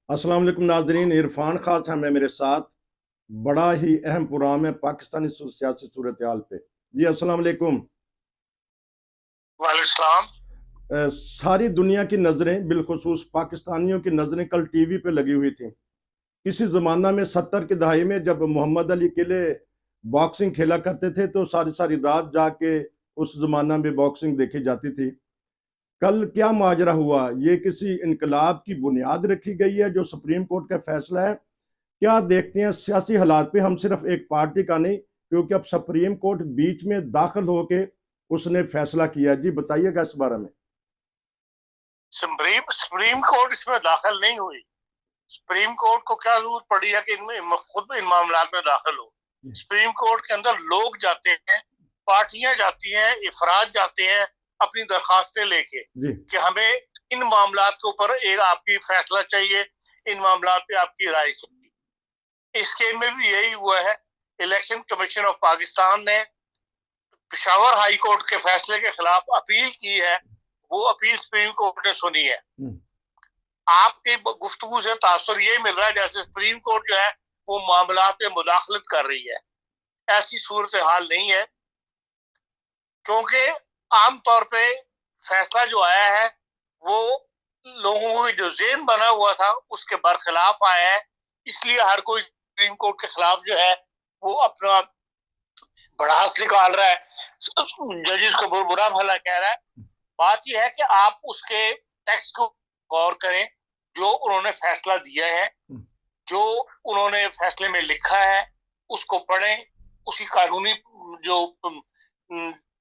अस्सलाम वालेकुम नाजरीन, इरफान खान साहब है मेरे साथ। बड़ा ही अहम प्रोग्राम है पाकिस्तानी सियासी सूरत हाल पे। जी अस्सलाम वालेकुम। वालेकुम। सारी दुनिया की नज़रें बिलखुसूस पाकिस्तानियों की नज़रें कल टीवी पे लगी हुई थी। किसी ज़माना में 70 की दहाई में जब मोहम्मद अली किले बॉक्सिंग खेला करते थे तो सारी सारी रात जाके उस ज़माना में बॉक्सिंग देखी जाती थी। कल क्या माजरा हुआ, ये किसी इनकलाब की बुनियाद रखी गई है जो सुप्रीम कोर्ट का फैसला है? क्या देखते हैं सियासी हालात पे? हम सिर्फ एक पार्टी का नहीं, क्योंकि अब सुप्रीम कोर्ट बीच में दाखिल होके उसने फैसला किया। जी बताइएगा इस बारे में। सुप्रीम सुप्रीम कोर्ट इसमें दाखिल नहीं हुई। सुप्रीम कोर्ट को क्या जरूरत पड़ी है कि इनमें खुद इन मामला में दाखिल हो। सुप्रीम कोर्ट के अंदर लोग जाते हैं, पार्टियां जाती हैं, इफराद जाते हैं अपनी दरखास्तें लेके कि हमें इन मामला के ऊपर एक आपकी फैसला चाहिए, इन मामला पे आपकी राय चाहिए। इस केस में भी यही हुआ है। इलेक्शन कमीशन ऑफ पाकिस्तान ने पेशावर हाई कोर्ट के फैसले के खिलाफ अपील की है। वो अपील सुप्रीम कोर्ट ने सुनी है। आपकी गुफ्तगू से तासुर ये मिल रहा है जैसे सुप्रीम कोर्ट जो है वो मामला में मुदाखलत कर रही है। ऐसी सूरत हाल नहीं है, क्योंकि आमतौर पे फैसला जो आया है वो लोगों को जो जेन बना हुआ था उसके बरखिलाफ आया है। इसलिए हर कोई सुप्रीम कोर्ट के खिलाफ जो है वो अपना भड़ास निकाल रहा है, जजेस को बुरा भला कह रहा है। बात यह है कि आप उसके टेक्स्ट को गौर करें, जो उन्होंने फैसला दिया है, जो उन्होंने फैसले में लिखा है उसको पढ़ें। उसकी कानूनी जो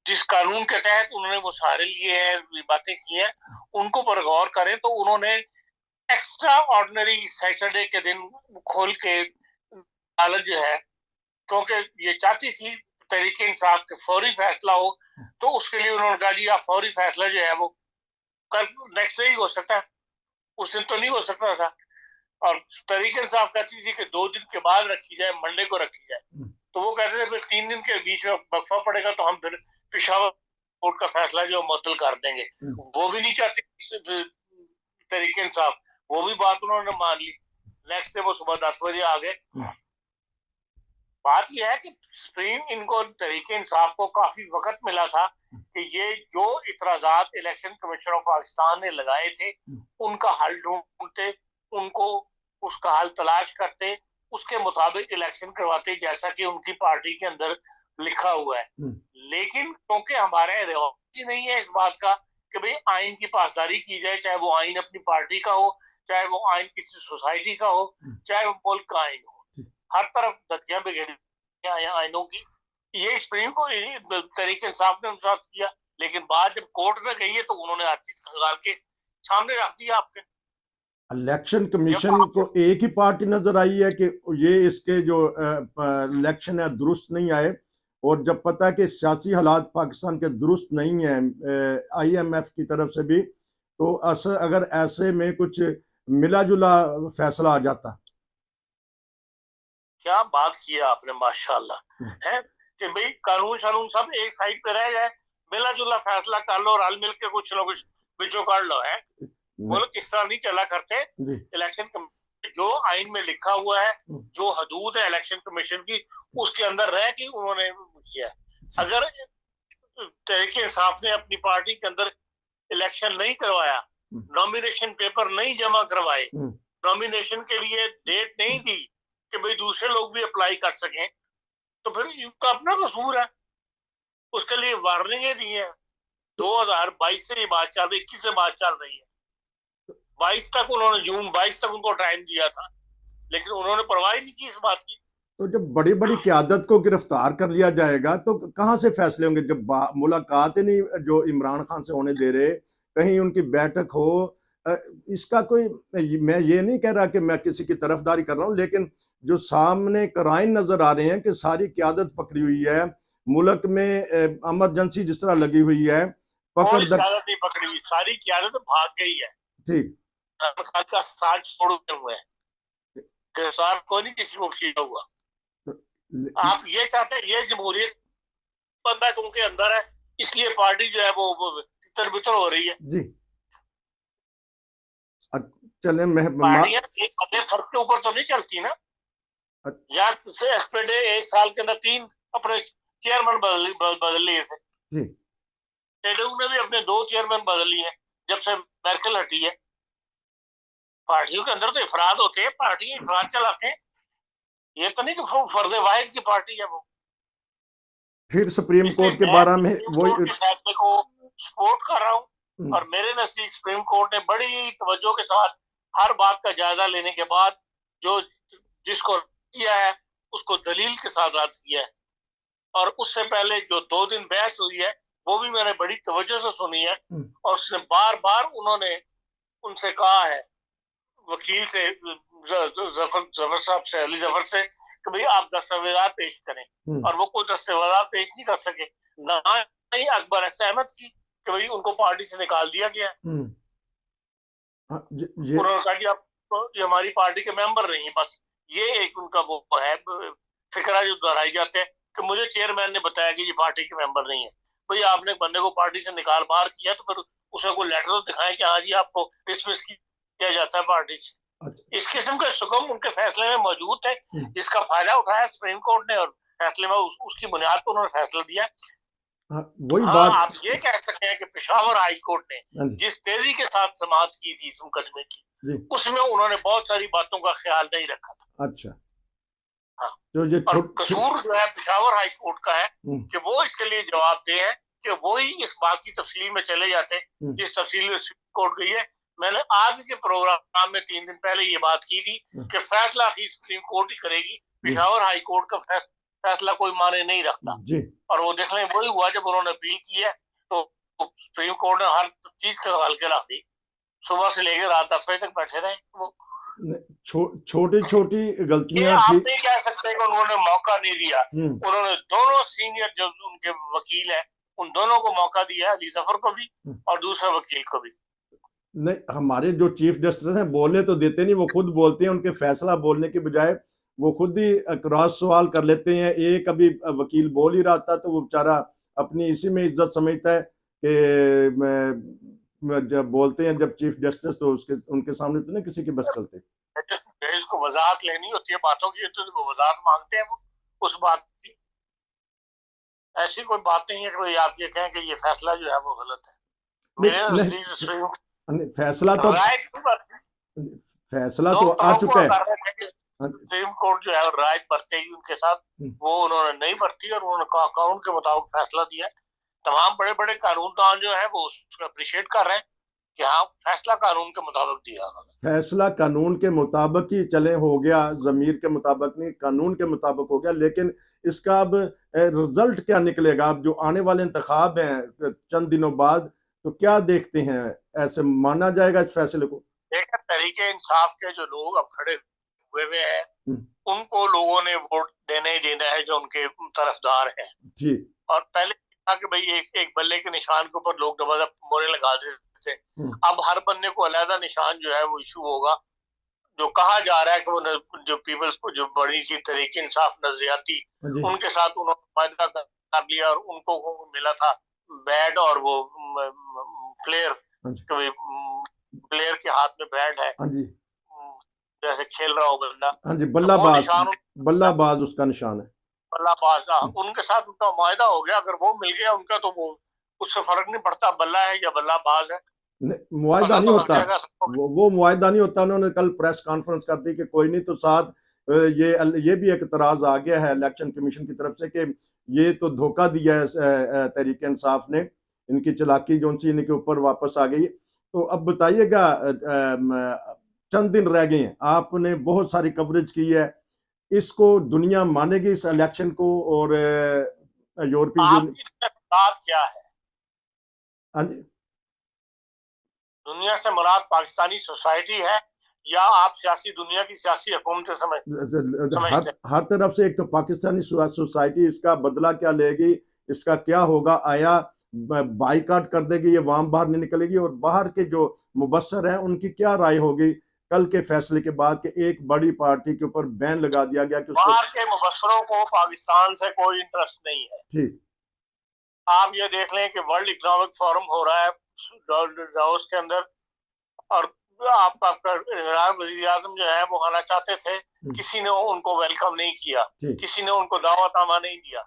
जिस कानून के तहत उन्होंने वो सहारे लिए हैं, बातें की हैं, उनको पर गौर करें तो उन्होंने एक्स्ट्रा ऑर्डिनरी सैटरडे के दिन खोल के हालत जो है, क्योंकि ये चाहती थी तरीके इंसाफ के फौरी फैसला हो, तो उसके लिए उन्होंने कहा जी आप फौरी फैसला जो है वो कल नेक्स्ट डे ही हो सकता है, उस दिन तो नहीं हो सकता था। और तरीके इंसाफ कहती थी कि 2 दिन के बाद रखी जाए, मंडे को रखी जाए। तो वो कहते थे फिर 3 दिन के बीच में वक्फा पड़ेगा तो हम फिर पेशावर कोर्ट का फैसला जो मुअत्तल कर देंगे। वो भी नहीं चाहती तरीके इंसाफ, वो भी बात उन्होंने मान ली। नेक्स्ट डे वो सुबह 10 बजे आ गए। बात यह है कि सुप्रीम इनको तरीके इंसाफ को काफी वक्त मिला था कि ये जो इतराजात इलेक्शन कमीशन ऑफ पाकिस्तान ने लगाए थे उनका हल ढूंढते, उनको उसका हल तलाश करते, उसके मुताबिक इलेक्शन करवाते जैसा कि उनकी पार्टी के अंदर लिखा हुआ है। लेकिन क्योंकि हमारे रिवाज ही नहीं है इस बात का कि भाई आइन की पासदारी की जाए, चाहे वो आइन अपनी पार्टी का हो, चाहे वो आइन किसी सोसाइटी का हो, चाहे वो मुल्क का आइन हो, हर तरफ धज्जियां बिगड़ी आइनों की। ये सुप्रीम को तरीके इंसाफ ने उनके साथ किया, लेकिन बाद जब कोर्ट में गई है तो उन्होंने हर चीज खंगाल के सामने रख दिया आपके। इलेक्शन कमीशन को एक ही पार्टी नजर आई है कि ये इसके जो इलेक्शन है दुरुस्त नहीं आए, और जब पता है कि सियासी हालात पाकिस्तान के दुरुस्त नहीं है IMF की तरफ से भी, तो अगर ऐसे में कुछ मिला जुला फैसला आ जाता। क्या बात किया आपने, माशाल्लाह है कि भाई कानून शानून सब एक साइड पे रह जाए, मिला जुला फैसला कर लो और हल मिल के कुछ ना कुछ बिचो काट लो। है मुल्क इस तरह नहीं चला करते। इलेक्शन जो आइन में लिखा हुआ है, जो हदूद है इलेक्शन कमीशन की, उसके अंदर रह के उन्होंने किया। अगर तहरीक इंसाफ ने अपनी पार्टी के अंदर इलेक्शन नहीं करवाया, नॉमिनेशन पेपर नहीं जमा करवाए, नॉमिनेशन के लिए डेट नहीं दी कि भाई दूसरे लोग भी अप्लाई कर सकें, तो फिर इनका अपना कसूर है। उसके लिए वार्निंगें दी है। 2022 से ये बात चल रही, 21 से बात चल रही है। 22 तक उन्होंने, जून 22 तक उनको टाइम दिया था, लेकिन उन्होंने परवाह नहीं की इस बात की। तो जब बड़ी बड़ी क्यादत को गिरफ्तार कर लिया जाएगा तो कहाँ से फैसले होंगे? जब मुलाकात ही नहीं जो इमरान खान से होने दे रहे, कहीं उनकी बैठक हो, इसका कोई, मैं ये नहीं कह रहा कि मैं किसी की तरफदारी कर रहा हूँ, लेकिन जो सामने कराइन नजर आ रहे हैं कि सारी क्यादत पकड़ी हुई है, मुल्क में इमरजेंसी जिस तरह लगी हुई है, कोई क्यादत नहीं पकड़ी हुई, सारी क्यादत भाग गई है। ठीक, खान का साथ छोड़े हुए हैं, गिरफ्तार कोई नहीं किसी को किया हुआ। आप ये चाहते हैं ये जमहूरियत बंदा उनके अंदर है, इसलिए पार्टी जो है वो तितर बितर हो रही है। जी चले पार्टियां एक फर्क के ऊपर तो नहीं चलती ना। या से एसपीडे एक साल के अंदर 3 अपने चेयरमैन बदल लिए थे। CDU ने भी अपने 2 चेयरमैन बदल लिए जब से मेर्केल हटी है। पार्टियों के अंदर तो इफराद होते हैं, पार्टी इफराद चलाते हैं, ये तो नहीं कि फर्ज वाहिद की पार्टी है वो। फिर सुप्रीम कोर्ट के बारे में वो फैसले को सपोर्ट कर रहा हूँ, और मेरे नजदीक सुप्रीम कोर्ट ने बड़ी तवज्जो के साथ हर बात का जायजा लेने के बाद जो जिसको किया है उसको दलील के साथ रद्द किया है। और उससे पहले जो 2 दिन बहस हुई है वो भी मैंने बड़ी तवज्जो से सुनी है, और उसने बार बार उन्होंने उनसे कहा है, वकील से जफर साहब से, अली जफर से, कि भाई आप दस्तावेजात पेश करें, और वो कोई दस्तावेजात पेश नहीं कर सके। ना ही अकबर अहमद की कि भाई उनको पार्टी से निकाल दिया गया। उन्होंने कहा कि आप ये हमारी पार्टी के मेंबर नहीं है। बस ये एक उनका वो है फिक्रा जो दोहराई जाते हैं कि मुझे चेयरमैन ने बताया कि ये पार्टी के मेंबर नहीं है। भाई आपने बंदे को पार्टी से निकाल बाहर किया तो फिर उसे कोई लेटर तो दिखाएं कि हाँ जी आपको डिसमिस किया जाता है पार्टी से। इस किस्म के हुक्म उनके फैसले में मौजूद है, जिसका फायदा उठाया सुप्रीम कोर्ट ने, और फैसले में उसकी बुनियाद पर उन्होंने फैसला दिया। वही बात आप ये कह सकते हैं कि पेशावर हाई कोर्ट ने जिस तेजी के साथ समाअत की थी इस मुकदमे की, उसमें उन्होंने बहुत सारी बातों का ख्याल नहीं रखा था। अच्छा, हाँ। तो ये कसूर जो है पेशावर हाई कोर्ट का है कि वो इसके लिए जवाबदेह है कि वो ही इस बात की तफसील में चले जाते जिस तफसील में सुप्रीम कोर्ट गई है। मैंने आज के प्रोग्राम में 3 दिन पहले ये बात की थी कि फैसला ही सुप्रीम कोर्ट ही करेगी, पेशावर हाई कोर्ट का फैसला कोई माने नहीं रखता। और वो देख लें वही हुआ जब उन्होंने अपील की है तो सुप्रीम कोर्ट ने हर चीज का हल के रख दी। सुबह से लेकर रात 10 बजे तक बैठे रहे वो। छोटी छोटी गलतियां आप नहीं कह सकते कि उन्होंने मौका नहीं दिया। उन्होंने दोनों सीनियर जो उनके वकील हैं उन दोनों को मौका दिया, अली जफर को भी और दूसरे वकील को भी। नहीं, हमारे जो चीफ जस्टिस हैं बोलने तो देते नहीं, वो खुद बोलते हैं। उनके फैसला बोलने के बजाय वो खुद ही क्रॉस सवाल कर लेते हैं। एक अभी वकील बोल ही रहा था तो वो बेचारा अपनी इसी में इज्जत समझता है कि जब बोलते हैं जब चीफ जस्टिस तो उनके सामने तो नहीं किसी के बस चलते। इसको वजाहत लेनी होती है बातों की तो वजाहत मांगते हैं वो उस बात की। ऐसी कोई बात नहीं है कि आप ये कहें कि ये फैसला जो है वो गलत है। मेरे फैसला तो आ चुका है। सुप्रीम कोर्ट जो है राय बरतेगी उनके साथ, वो उन्होंने नहीं बरती और उन्होंने कानून के मुताबिक फैसला दिया। तमाम बड़े बड़े कानूनदान जो है वो उसको अप्रिशिएट कर रहे हैं कि हाँ फैसला कानून के मुताबिक दिया उन्होंने। फैसला कानून के मुताबिक ही चले हो गया, जमीर के मुताबिक नहीं, कानून के मुताबिक हो गया। लेकिन इसका अब रिजल्ट क्या निकलेगा? अब जो आने वाले इंतखाब हैं चंद दिनों बाद, तो क्या देखते हैं? ऐसे माना जाएगा इस फैसले को? देखिए, तरीके इंसाफ के जो लोग अब खड़े हुए हैं उनको लोगों ने वोट देने ही देना है जो उनके तरफदार हैं जी। और पहले था कि भाई एक बल्ले के निशान के ऊपर लोग दबा मोहरे लगा देते थे। अब हर बन्ने को अलग निशान जो है वो इशू होगा। जो कहा जा रहा है कि वो जो पीपल्स जो बड़ी सी तरीके इंसाफ नजरियाती उनके साथ उन्होंने वायदा कर लिया और उनको मिला था बैट और वो प्लेयर के हाथ में बैट है जैसे खेल रहा हो बंदा। हाँ जी, बल्लाबाज उसका निशान है। बल्लाबाज उनके साथ उनका वायदा हो गया। अगर वो मिल गया उनका तो वो उससे फर्क नहीं पड़ता बल्ला है या बल्लाबाज है। मुआयदा नहीं होता, वो मुआयदा नहीं होता। उन्होंने कल प्रेस कॉन्फ्रेंस कर दी कि कोई नहीं। तो साथ ये भी एक इतराज आ गया है इलेक्शन कमीशन की तरफ से कि ये तो धोखा दिया है तहरीक इंसाफ ने, इनकी चालाकी जो सी इनके ऊपर वापस आ गई। तो अब बताइएगा, चंद दिन रह गए हैं, आपने बहुत सारी कवरेज की है, इसको दुनिया मानेगी इस इलेक्शन को? और यूरोपीय यूनियन क्या है? हाँ जी, दुनिया से मुराद पाकिस्तानी सोसाइटी है या आप सियासी दुनिया की सियासी हुकूमतें समझते? हर तरफ से। एक तो पाकिस्तानी सोसाइटी इसका बदला क्या लेगी, इसका क्या होगा? आया बाइकाट कर देगी, ये वाम बाहर नहीं निकलेगी? और बाहर के जो मुबस्सर हैं उनकी क्या राय होगी कल के फैसले के बाद कि एक बड़ी पार्टी के ऊपर बैन लगा दिया गया कि बाहर के मुबस्सरों को पाकिस्तान से कोई इंटरेस्ट नहीं है। ठीक, आप ये देख लें कि वर्ल्ड इकोनॉमिक फोरम हो रहा है डावोस के अंदर और आपका वजीर आजम जो है वो आना चाहते थे, किसी ने उनको वेलकम नहीं किया, किसी ने उनको दावतनामा नहीं दिया।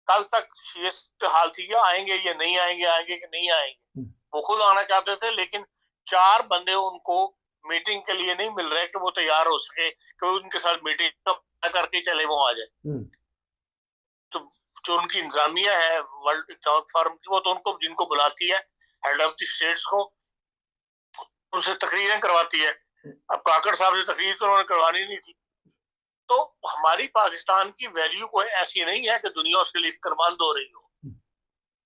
कल तक ये हाल थी कि आएंगे या नहीं आएंगे, आएंगे कि नहीं आएंगे। वो खुद आना चाहते थे, लेकिन 4 बंदे उनको मीटिंग के लिए नहीं मिल रहे कि वो तैयार हो सके कि उनके साथ मीटिंग करके चले वो आ जाए। तो जो उनकी इंतजामिया है वर्ल्ड इकोनॉमिक फोरम की, वो तो उनको जिनको बुलाती है हेड ऑफ द स्टेट्स को, उनसे तकरीरें करवाती है। अब काकड़ साहब से तकरीर तो उन्होंने करवानी नहीं थी। तो हमारी पाकिस्तान की वैल्यू कोई ऐसी नहीं है कि दुनिया उसके लिए फिक्रमंद हो रही हो।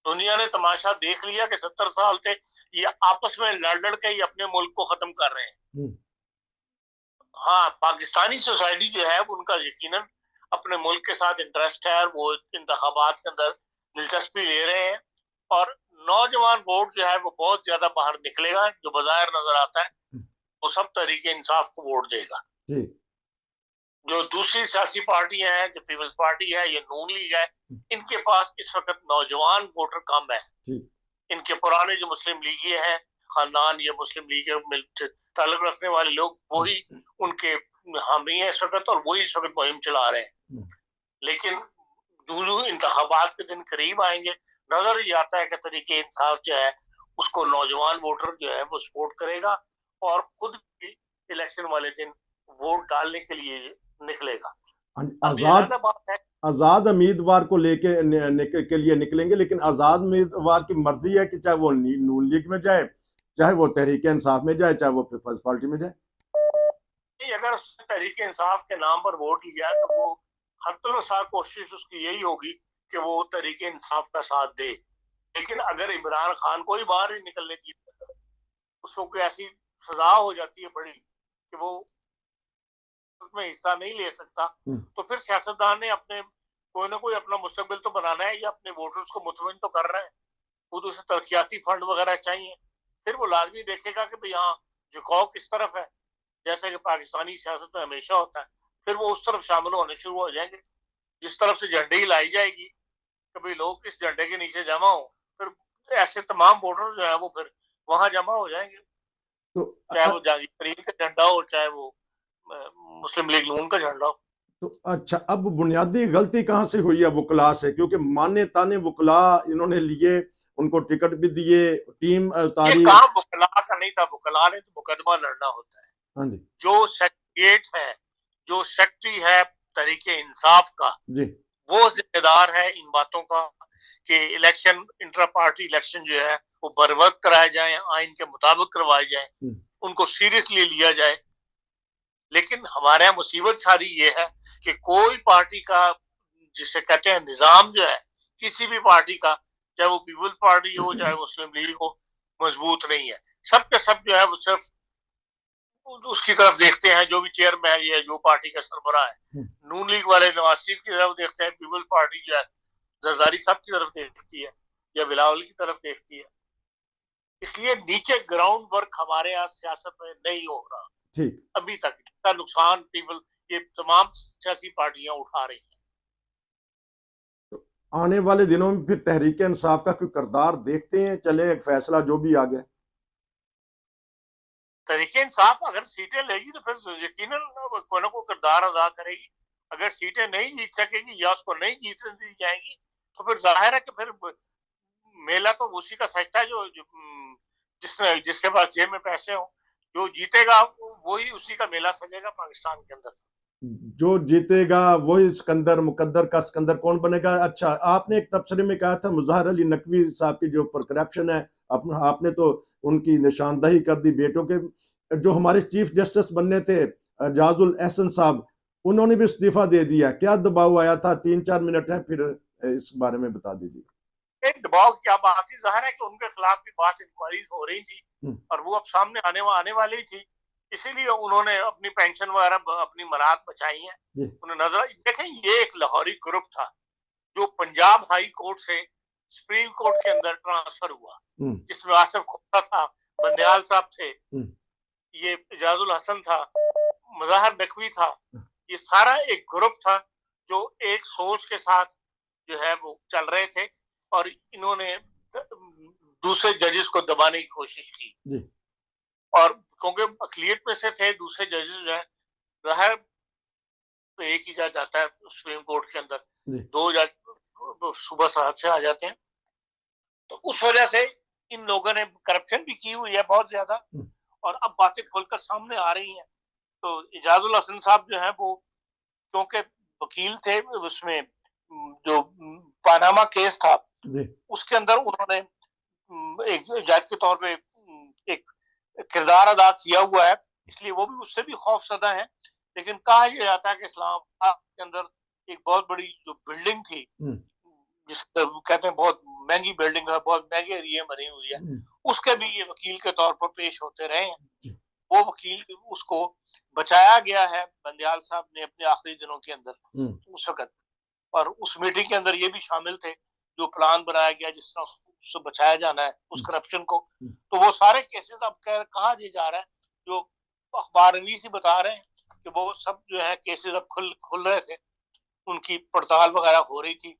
दुनिया ने तमाशा देख लिया कि 70 साल से ये आपस में लड़ के ही अपने मुल्क को खत्म कर रहे हैं। हाँ, पाकिस्तानी सोसाइटी जो है उनका यकीनन अपने मुल्क के साथ इंटरेस्ट है और वो इंतखाबात के अंदर दिलचस्पी ले रहे हैं, और नौजवान वोट जो है वो बहुत ज्यादा बाहर निकलेगा, जो बाजार नजर आता है वो सब तरीके इंसाफ को वोट देगा। जो दूसरी सियासी पार्टियां हैं, जो पीपल्स पार्टी है, ये नून लीग है, इनके पास इस वक्त नौजवान वोटर कम है। इनके पुराने जो मुस्लिम लीगी हैं, खानदान या मुस्लिम लीग से ताल्लुक रखने वाले लोग, वही उनके हामी है इस वक्त, और वही इस वक्त मुहिम चला रहे हैं। लेकिन जो इंतखाबात के दिन करीब आएंगे, नजर ये आता है कि तरीके इंसाफ जो है उसको नौजवान वोटर जो है वो सपोर्ट करेगा, और खुद भी इलेक्शन वाले दिन वोट डालने के लिए निकलेगा। आजाद उम्मीदवार को लेके के लिए निकलेंगे, लेकिन आजाद उम्मीदवार की मर्जी है कि चाहे वो नून लीग में जाए, चाहे वो तहरीक इंसाफ में जाए, चाहे वो पीपल्स पार्टी में जाए। अगर तहरीक इंसाफ के नाम पर वोट लिया तो वो हत्तों कोशिश उसकी यही होगी कि वो तहरीक इंसाफ का साथ दे। लेकिन अगर इमरान खान को ही बाहर ही निकलने की, उसको कोई ऐसी सजा हो जाती है बड़ी कि वो उसमें हिस्सा नहीं ले सकता, तो फिर सियासतदान ने अपने कोई ना कोई अपना मुस्तकबिल तो बनाना है, या अपने वोटर्स को मुतमईन तो कर रहा है। वो तो उसे तरक्याती फंड वगैरह चाहिए, फिर वो लाजमी देखेगा कि भाई यहाँ झुकाव किस तरफ है, जैसे कि पाकिस्तानी सियासत में हमेशा होता है। फिर वो उस तरफ शामिल होने शुरू हो जाएंगे, जिस तरफ से झंडे ही लाई जाएगी कि भाई लोग इस झंडे के नीचे जमा हो, फिर ऐसे तमाम वोटर जो है वो फिर वहां जमा हो जाएंगे। तो चाहे वो जागीर का झंडा हो, चाहे वो मुस्लिम लीग नून का झंडा हो। तो अच्छा, अब बुनियादी गलती कहाँ से हुई है वकला से? क्योंकि माने ताने वकला इन्होंने लिए, उनको टिकट भी दिए, टीम उतारी। ये काम वकला का नहीं था, वकला ने तो मुकदमा लड़ना होता है। हाँ जी। जो सेक्रेटरीट है, जो सेक्रेटरी है तहरीके इंसाफ का जी, वो जिम्मेदार है इन बातों का कि इलेक्शन, इंटर पार्टी इलेक्शन जो है वो बर वक्त कराए जाए, आइन के मुताबिक करवाए जाए, उनको सीरियसली लिया जाए। लेकिन हमारे यहाँ मुसीबत सारी ये है कि कोई पार्टी का, जिसे कहते हैं निजाम जो है, किसी भी पार्टी का, चाहे वो पीपल्स पार्टी हो चाहे मुस्लिम लीग हो, मजबूत नहीं है। सब के सब जो है वो सिर्फ उसकी तरफ देखते हैं, जो भी चेयरमैन है, जो पार्टी का सरबराह है। नून लीग वाले नवाज शरीफ की तरफ देखते हैं, पीपल्स पार्टी जो है जरदारी साहब की तरफ देखती है, या बिलावल की तरफ देखती है। इसलिए नीचे ग्राउंड वर्क हमारे यहाँ सियासत में नहीं हो रहा ठीक अभी तक। इसका नुकसान पीपल, ये तमाम सियासी पार्टियां उठा रही हैं। तो आने वाले दिनों में फिर तहरीक इंसाफ का कोई किरदार देखते हैं, चले एक फैसला जो भी आ गया? तहरीक इंसाफ अगर सीटें लेगी तो फिर यकीनन कोई ना कोई किरदार अदा करेगी। अगर सीटें नहीं जीत सकेगी या उसको नहीं जीतने दी जाएंगी तो फिर जाहिर है कि फिर मेला तो उसी का सजता है जो जिसके पास जेब में पैसे हो। जो जीतेगा वही, उसी का मेला सजेगा पाकिस्तान के अंदर। जो जीतेगा वही सिकंदर, मुकद्दर का सिकंदर कौन बनेगा? अच्छा, आपने एक तबसरे में कहा था मुज़ाहिर अली नकवी साहब की जो ऊपर करप्शन है, आपने तो उनकी निशानदही कर दी। बेटों के जो हमारे चीफ जस्टिस बनने थे एजाजुल एहसन साहब, उन्होंने भी इस्तीफा दे दिया। क्या दबाव आया था? 3-4 मिनट है, फिर इस बारे में बता दीजिए। एक दबाव क्या बात थी, जाहिर है कि उनके खिलाफ भी बात इंक्वायरीज हो रही थी और वो अब सामने आने वाली थी, इसीलिए उन्होंने अपनी पेंशन वगैरह, अपनी मराद बचाई है। उन्हें नजर देखें, ये एक लाहौरी ग्रुप था जो पंजाब हाई कोर्ट से सुप्रीम कोर्ट के अंदर ट्रांसफर हुआ, जिसमें आसिफ खोखा था, बंदयाल साहब थे, ये एजाजुल हसन था, मुज़ाहिर नकवी था। ये सारा एक ग्रुप था जो एक सोच के साथ जो है वो चल रहे थे, और इन्होंने दूसरे जजेस को दबाने की कोशिश की। और क्योंकि अकलियत में से थे, दूसरे जजेस जो है रहा तो एक ही जज आता है सुप्रीम कोर्ट के अंदर, जी। 2 जज सुबह सरहद से आ जाते हैं। तो उस वजह से इन लोगों ने करप्शन भी की हुई है बहुत ज्यादा, और अब बातें खुलकर सामने आ रही हैं। तो इजाजुल हसन साहब जो है वो क्योंकि वकील थे उसमें, जो पानामा केस था जी। उसके अंदर उन्होंने एक जज के तौर पे एक किरदार अदा किया हुआ है, इसलिए वो भी उससे भी खौफजदा है। लेकिन कहा यह जाता है कि इस्लामाबाद के अंदर एक बहुत बड़ी जो बिल्डिंग थी, जिसको कहते हैं बहुत महंगी बिल्डिंग है, बहुत महंगे एरिया बनी हुई है, उसके भी ये वकील के तौर पर पेश होते रहे हैं। वो वकील, उसको बचाया गया है बंदयाल साहब ने अपने आखिरी दिनों के अंदर उस वक्त, और उस मीटिंग के अंदर ये भी शामिल थे, जो प्लान बनाया गया जिस तरह उससे बचाया जाना है उस करप्शन को। तो वो सारे केसेस अब कहा जा रहा है, जो अखबार नवीस ही बता रहे हैं कि वो सब जो है केसेस अब खुल रहे थे, उनकी पड़ताल वगैरह हो रही थी,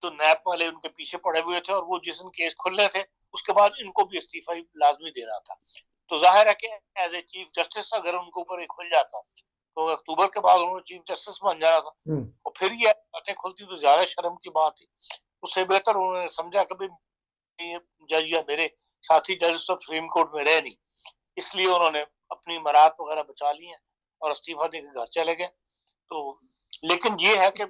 तो नैप वाले उनके पीछे पड़े हुए थे, और वो जिस दिन केस खुल रहे थे उसके बाद इनको भी इस्तीफा लाजमी देना था। तो जाहिर है कि एज ए चीफ जस्टिस अगर उनके ऊपर एक खुल जाता तो अक्टूबर के बाद उन्होंने चीफ जस्टिस बन जाना था, और फिर ये बातें खुलती तो ज्यादा शर्म की बात थी। उससे बेहतर उन्होंने समझा कि भाई जज या मेरे साथी जज तो सुप्रीम कोर्ट में रहे नहीं, इसलिए उन्होंने अपनी मरात वगैरह बचा ली है और इस्तीफा देकर घर चले गए। तो लेकिन ये है कि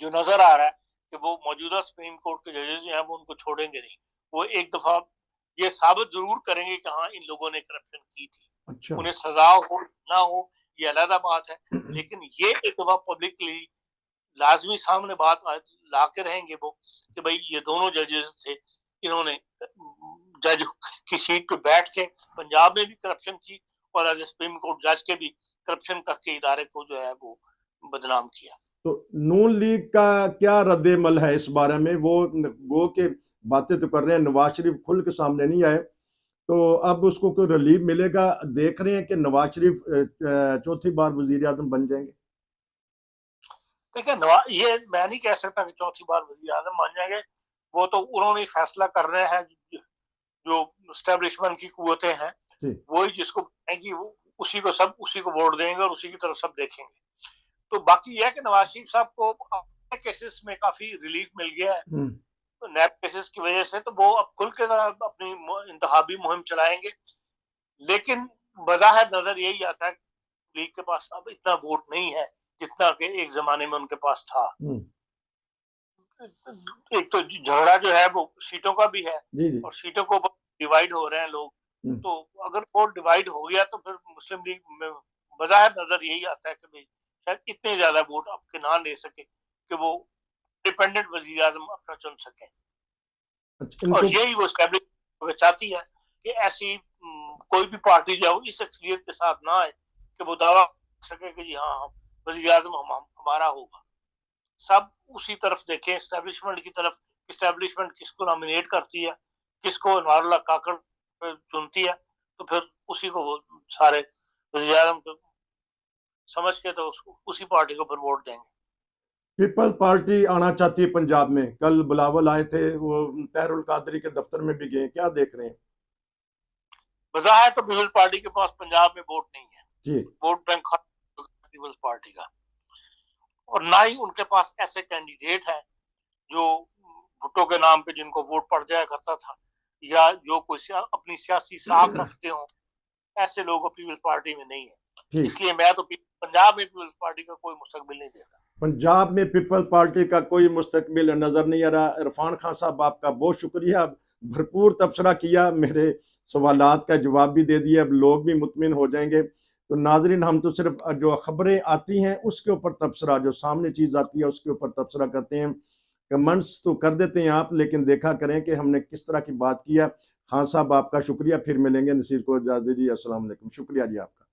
जो नजर आ रहा है कि वो मौजूदा सुप्रीम कोर्ट के जजेस जो हैं वो उनको छोड़ेंगे नहीं, वो एक दफा ये साबित जरूर करेंगे कि हाँ इन लोगों ने करप्शन की थी। अच्छा। उन्हें सजा हो ना हो ये अलग बात है, लेकिन ये एक दफा पब्लिकली लाजमी सामने बात ला के रहेंगे वो कि भाई ये दोनों जजेस थे, इन्होंने जज की सीट पे बैठ के पंजाब में भी करप्शन की और एज सुप्रीम कोर्ट जज के भी करप्शन करके इदारे को जो है वो बदनाम किया। तो नून लीग का क्या रद्देमल है इस बारे में? वो के बातें तो कर रहे हैं, नवाज शरीफ खुल के सामने नहीं आए, तो अब उसको कोई रिलीफ मिलेगा? देख रहे हैं कि नवाज शरीफ चौथी बार वजीर आजम बन जाएंगे? देखिए, ये मैं नहीं कह सकता कि चौथी बार वजीर आजम बन जाएंगे, वो तो उन्होंने फैसला कर रहे हैं, जो एस्टेब्लिशमेंट की कुव्वतें हैं वही जिसको कहेंगी उसी को वोट देंगे और उसी की तरफ सब देखेंगे। तो बाकी यह है कि नवाज शरीफ साहब को अपने केसेस में काफी रिलीफ मिल गया है, तो नैब केसेस की वजह से, तो वो अब खुल के अपनी इंतखाबी मुहिम चलाएंगे। लेकिन बज़ाहिर नजर यही आता है लीग के पास अब इतना वोट नहीं है जितना कि एक जमाने में उनके पास था। एक तो झगड़ा जो है वो सीटों का भी है, और सीटों को डिवाइड हो रहे हैं लोग, तो अगर वोट डिवाइड हो गया तो फिर मुस्लिम लीग में बज़ाहिर नजर यही आता है कि भाई शायद इतने ज्यादा वोट आपके ना ले सके कि वो इंडिपेंडेंट वजीर आजम अपना चुन सके। और यही वो एस्टैब्लिश चाहती है कि ऐसी कोई भी पार्टी जो इस अक्सरियत के साथ ना आए कि वो दावा कर सके कि हाँ वजीर आजम हमारा होगा। सब उसी तरफ देखें, एस्टैब्लिशमेंट की तरफ। एस्टैब्लिशमेंट किसको नॉमिनेट करती है, किसको अनवारुल्लाह काकड़ चुनती है, तो फिर उसी को वो सारे वजीर आजम समझ के तो उसी पार्टी को फिर वोट देंगे। पीपल पार्टी आना चाहती है पंजाब में, कल बुलावल आए थे, वो तहरुल कादरी के दफ्तर में भी गए, क्या देख रहे हैं? बज़ाहिर तो पीपल्स पार्टी के पास पंजाब में वोट नहीं है जी। वोट बैंक पीपल्स पार्टी का, और ना ही उनके पास ऐसे कैंडिडेट हैं जो भुट्टो के नाम पे जिनको वोट पड़ जाया करता था, या जो कोई अपनी सियासी साख रखते हो, ऐसे लोग पीपल्स पार्टी में नहीं है। इसलिए मैं तो पंजाब में पीपल्स पार्टी का कोई मुस्तकबिल नहीं देखता। पंजाब में पीपल पार्टी का कोई मुस्तकबिल नजर नहीं आ रहा। इरफान खान साहब, आपका बहुत शुक्रिया, भरपूर तबसरा किया, मेरे सवालात का जवाब भी दे दिया, अब लोग भी मुतमिन हो जाएंगे। तो नाजरीन, हम तो सिर्फ जो खबरें आती हैं उसके ऊपर तबसरा, जो सामने चीज़ आती है उसके ऊपर तबसरा करते हैं। कमेंट्स तो कर देते हैं आप, लेकिन देखा करें कि हमने किस तरह की बात किया। खान साहब, आपका शुक्रिया, फिर मिलेंगे। नसीर को इजाज़त दीजिए। अस्सलाम वालेकुम। शुक्रिया जी आपका।